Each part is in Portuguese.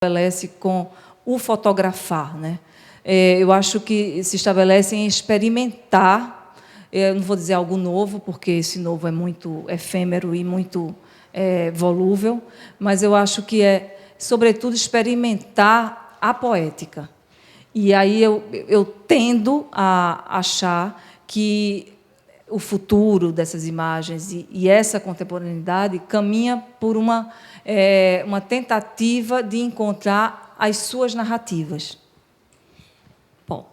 estabelece com o fotografar, né? Eu acho que se estabelece em experimentar, eu não vou dizer algo novo, porque esse novo é muito efêmero e muito volúvel, mas eu acho que sobretudo, experimentar a poética. E aí eu tendo a achar que o futuro dessas imagens e essa contemporaneidade caminha por uma tentativa de encontrar as suas narrativas. Bom,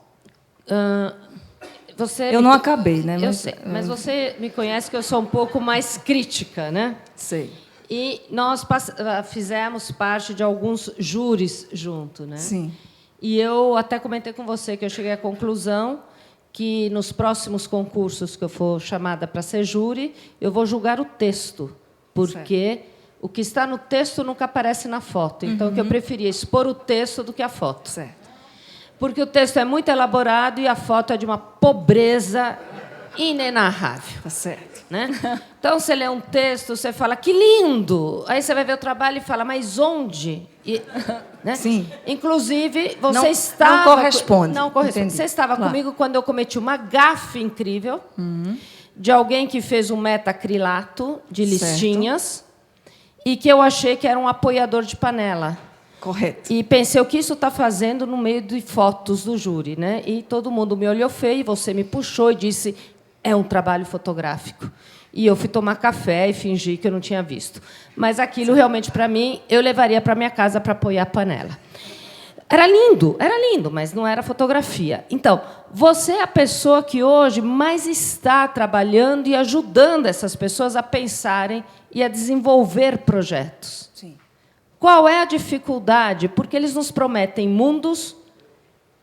eu não acabei, né? Eu sei, mas você me conhece que eu sou um pouco mais crítica, né? Sei. E nós fizemos parte de alguns júris junto, né? Sim. E eu até comentei com você que eu cheguei à conclusão que, nos próximos concursos que eu for chamada para ser júri, eu vou julgar o texto, porque o que está no texto nunca aparece na foto. Então, que eu preferia expor o texto do que a foto. Certo. Porque o texto é muito elaborado e a foto é de uma pobreza inenarrável. Tá certo. Né? Então, você lê um texto, você fala, que lindo! Aí você vai ver o trabalho e fala, mas onde? Né? Sim. Inclusive, você estava... Não corresponde. Não corresponde. Você estava comigo quando eu cometi uma gafe incrível de alguém que fez um metacrilato de listinhas e que eu achei que era um apoiador de panela. Correto. E pensei, o que isso está fazendo no meio de fotos do júri, né? E todo mundo me olhou feio, você me puxou e disse, é um trabalho fotográfico. E eu fui tomar café e fingi que eu não tinha visto. Mas aquilo, realmente, para mim, eu levaria para minha casa para apoiar a panela. Era lindo, mas não era fotografia. Então, você é a pessoa que hoje mais está trabalhando e ajudando essas pessoas a pensarem e a desenvolver projetos. Sim. Qual é a dificuldade? Porque eles nos prometem mundos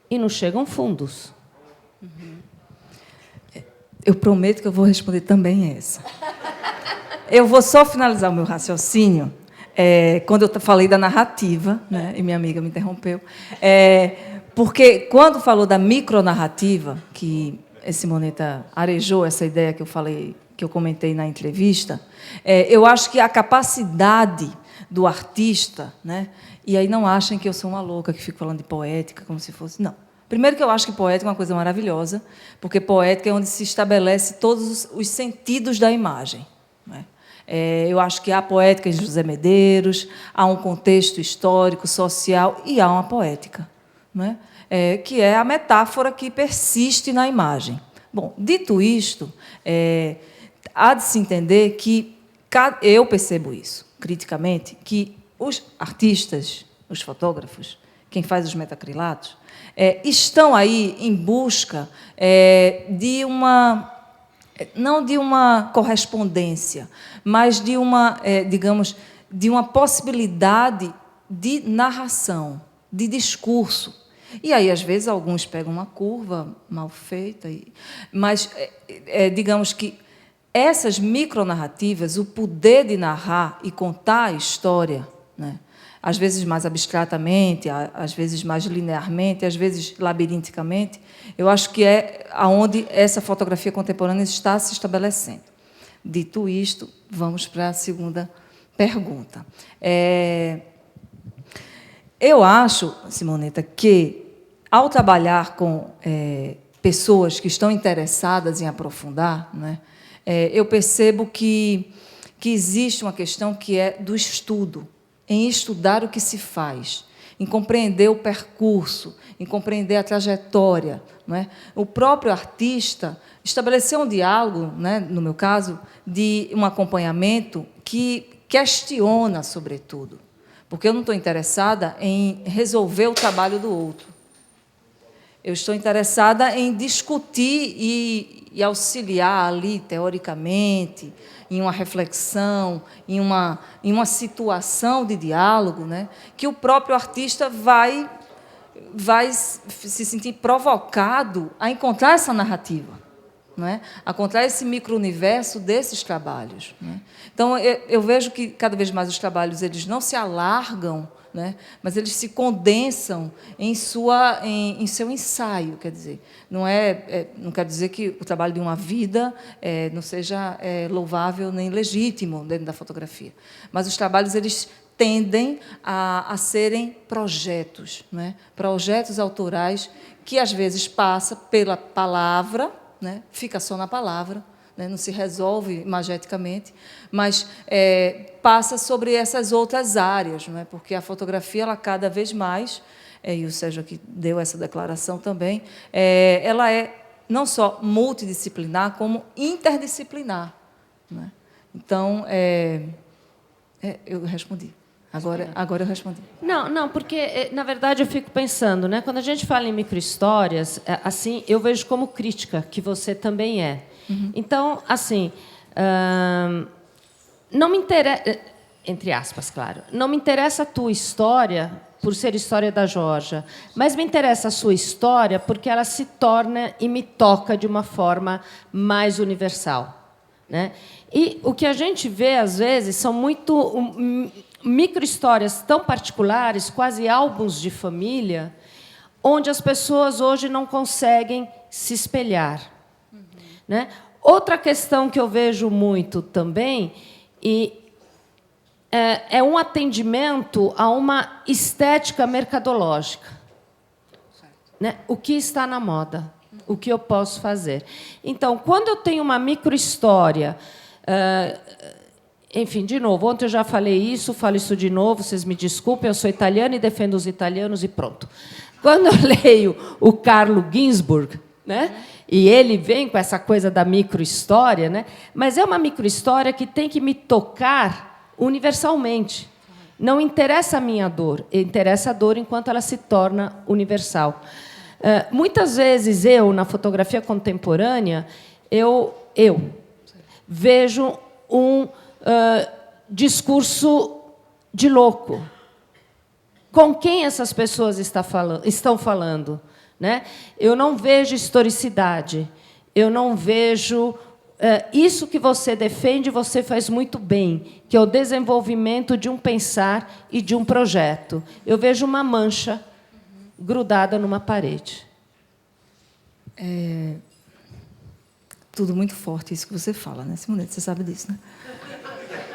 e não chegam fundos. Eu prometo que eu vou responder também essa. Eu vou só finalizar o meu raciocínio, quando eu falei da narrativa, né, e minha amiga me interrompeu, porque, quando falou da micronarrativa, que Simonetta arejou essa ideia que eu falei, que eu comentei na entrevista, eu acho que a capacidade do artista, né? E aí não achem que eu sou uma louca que fico falando de poética como se fosse... Não. Primeiro, que eu acho que poética é uma coisa maravilhosa, porque poética é onde se estabelece todos os sentidos da imagem, né? Eu acho que há poética em José Medeiros, há um contexto histórico, social, e há uma poética, né? Que é a metáfora que persiste na imagem. Bom, dito isto, há de se entender que eu percebo isso, criticamente, que os artistas, os fotógrafos, quem faz os metacrilatos, estão aí em busca de não de uma correspondência, mas de uma, digamos, de uma possibilidade de narração, de discurso. E aí, às vezes, alguns pegam uma curva mal feita, mas digamos que essas micronarrativas, o poder de narrar e contar a história, né, às vezes mais abstratamente, às vezes mais linearmente, às vezes labirinticamente, eu acho que é aonde essa fotografia contemporânea está se estabelecendo. Dito isto, vamos para a segunda pergunta. Eu acho, Simonetta, que, ao trabalhar com pessoas que estão interessadas em aprofundar, né, eu percebo que existe uma questão que é do estudo, em estudar o que se faz, em compreender o percurso, em compreender a trajetória, não é? O próprio artista estabeleceu um diálogo, né, no meu caso, de um acompanhamento que questiona, sobretudo, porque eu não estou interessada em resolver o trabalho do outro. Eu estou interessada em discutir e auxiliar ali, teoricamente, em uma reflexão, em uma situação de diálogo, né, que o próprio artista vai se sentir provocado a encontrar essa narrativa, não é? A encontrar esse micro-universo desses trabalhos, né? Então, eu vejo que, cada vez mais, os trabalhos eles não se alargam, né, mas eles se condensam em seu ensaio, quer dizer, não quer dizer que o trabalho de uma vida não seja louvável nem legítimo dentro da fotografia, mas os trabalhos eles tendem a serem projetos, né? Projetos autorais que, às vezes, passa pela palavra, né? Fica só na palavra, né? Não se resolve imageticamente, mas passa sobre essas outras áreas, não é? Porque a fotografia, ela cada vez mais, e o Sérgio aqui deu essa declaração também, ela é não só multidisciplinar, como interdisciplinar, né? Então, eu respondi. Agora eu respondi. Não, porque, na verdade, eu fico pensando, né? Quando a gente fala em microhistórias, assim, eu vejo como crítica, que você também é. Então, assim, não me interessa, entre aspas, claro, não me interessa a tua história por ser história da Georgia, mas me interessa a sua história porque ela se torna e me toca de uma forma mais universal, né? E o que a gente vê, às vezes, são muito microhistórias tão particulares, quase álbuns de família, onde as pessoas hoje não conseguem se espelhar. Né? Outra questão que eu vejo muito também é um atendimento a uma estética mercadológica. Né? O que está na moda? O que eu posso fazer? Então, quando eu tenho uma microhistória... Enfim, de novo, ontem eu já falei isso, falo isso de novo, vocês me desculpem, eu sou italiana e defendo os italianos e pronto. Quando eu leio o Carlo Ginzburg, né, e ele vem com essa coisa da microhistória, né, mas é uma microhistória que tem que me tocar universalmente. Não interessa a minha dor, interessa a dor enquanto ela se torna universal. Muitas vezes, na fotografia contemporânea, eu vejo um discurso de louco. Com quem essas pessoas estão falando? Né? Eu não vejo historicidade, eu não vejo... isso que você defende, você faz muito bem, que é o desenvolvimento de um pensar e de um projeto. Eu vejo uma mancha grudada numa parede. Tudo muito forte isso que você fala, né, Simoneta? Você sabe disso, né?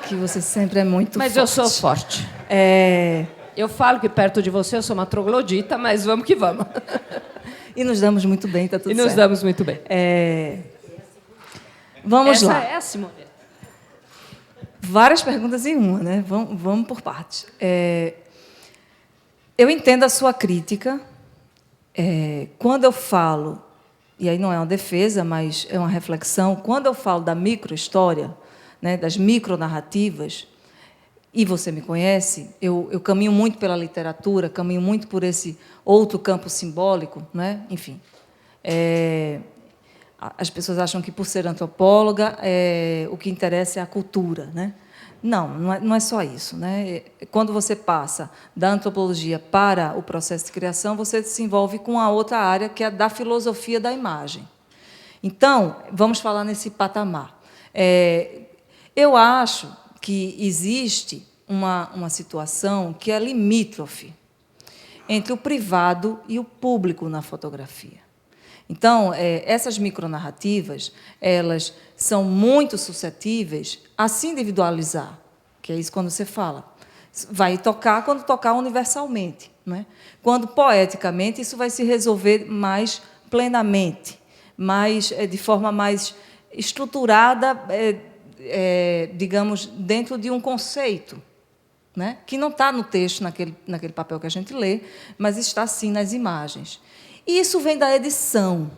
Que você sempre é muito forte. Mas eu sou forte. Eu falo que perto de você eu sou uma troglodita, mas vamos que vamos. E nos damos muito bem, está tudo certo. E nos damos muito bem. Vamos lá. Essa é a Simoneta. Várias perguntas em uma, né? Vamos por partes. Eu entendo a sua crítica. Quando eu falo, e aí não é uma defesa, mas é uma reflexão, quando eu falo da microhistória, né, das micronarrativas, e você me conhece, eu caminho muito pela literatura, caminho muito por esse outro campo simbólico, né? Enfim. As pessoas acham que, por ser antropóloga, o que interessa é a cultura, né? Não é só isso, né? Quando você passa da antropologia para o processo de criação, você se envolve com a outra área, que é a da filosofia da imagem. Então, vamos falar nesse patamar. Eu acho que existe uma situação que é limítrofe entre o privado e o público na fotografia. Então, essas micronarrativas, elas são muito suscetíveis a se individualizar, que é isso quando você fala. Vai tocar quando tocar universalmente, não é? Quando, poeticamente, isso vai se resolver mais plenamente, de forma mais estruturada, digamos, dentro de um conceito, né? Que não está no texto, naquele papel que a gente lê, mas está, sim, nas imagens. E isso vem da edição,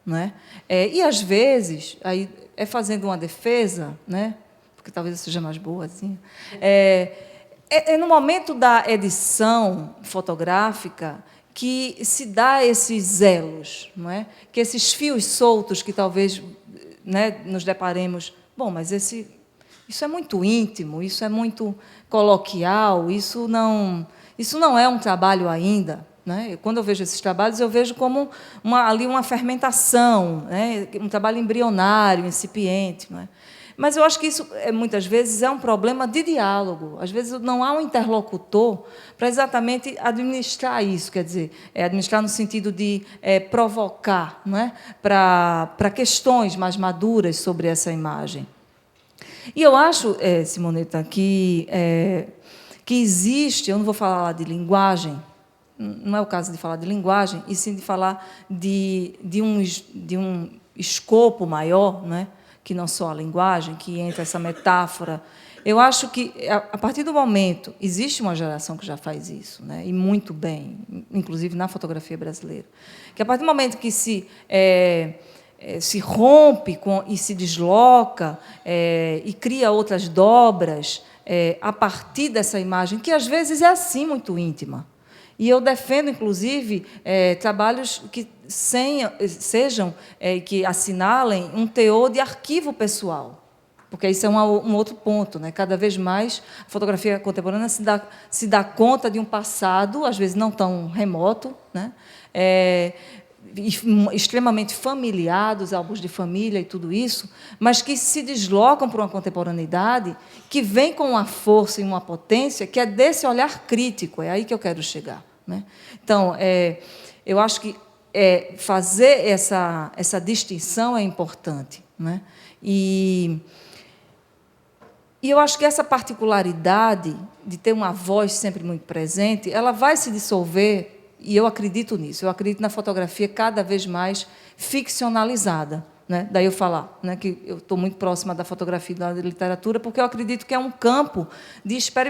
né? E, às vezes, aí fazendo uma defesa, né? Porque talvez eu seja mais boa assim, no momento da edição fotográfica que se dá esses elos, não é? Que esses fios soltos que talvez, né, nos deparemos... Bom, mas isso é muito íntimo, isso é muito coloquial, isso não é um trabalho ainda. Né? Quando eu vejo esses trabalhos, eu vejo como ali uma fermentação, né? Um trabalho embrionário, incipiente. Não é? Mas eu acho que isso, muitas vezes, é um problema de diálogo. Às vezes, não há um interlocutor para exatamente administrar isso, quer dizer, administrar no sentido de provocar, não é? para questões mais maduras sobre essa imagem. E eu acho, Simoneta, que que existe, eu não vou falar de linguagem, não é o caso de falar de linguagem, e sim de falar de um escopo maior, né, que não só a linguagem, que entra essa metáfora. Eu acho que, a partir do momento, existe uma geração que já faz isso, né, e muito bem, inclusive na fotografia brasileira, que, a partir do momento que se rompe e se desloca e cria outras dobras a partir dessa imagem, que, às vezes, é assim muito íntima. E eu defendo, inclusive, trabalhos que sejam, que assinalem um teor de arquivo pessoal, porque isso é um outro ponto, né? Cada vez mais a fotografia contemporânea se dá conta de um passado, às vezes não tão remoto, né? Extremamente familiar, dos álbuns de família e tudo isso, mas que se deslocam para uma contemporaneidade que vem com uma força e uma potência que é desse olhar crítico, é aí que eu quero chegar, né? Então, eu acho que fazer essa distinção é importante, né? E eu acho que essa particularidade de ter uma voz sempre muito presente, ela vai se dissolver, e eu acredito nisso. Eu acredito na fotografia cada vez mais ficcionalizada, né? Daí eu falar, né, que eu estou muito próxima da fotografia e da literatura, porque eu acredito que é um campo de experimentação.